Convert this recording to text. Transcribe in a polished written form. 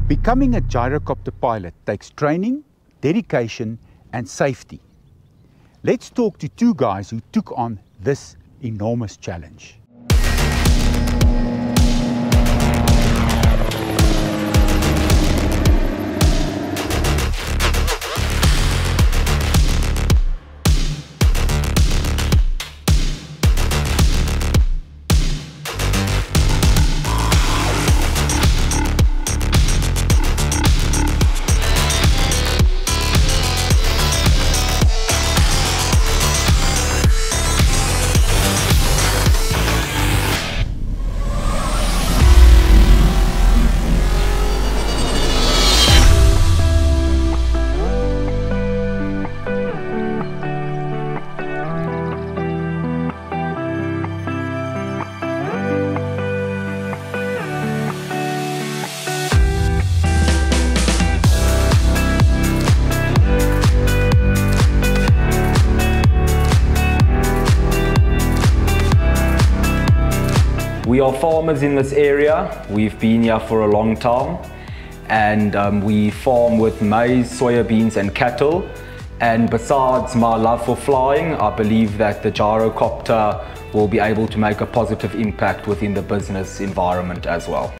Becoming a gyrocopter pilot takes training, dedication and safety. Let's talk to two guys who took on this enormous challenge. We are farmers in this area. We've been here for a long time, and we farm with maize, soybeans and cattle. And besides my love for flying, I believe that the gyrocopter will be able to make a positive impact within the business environment as well.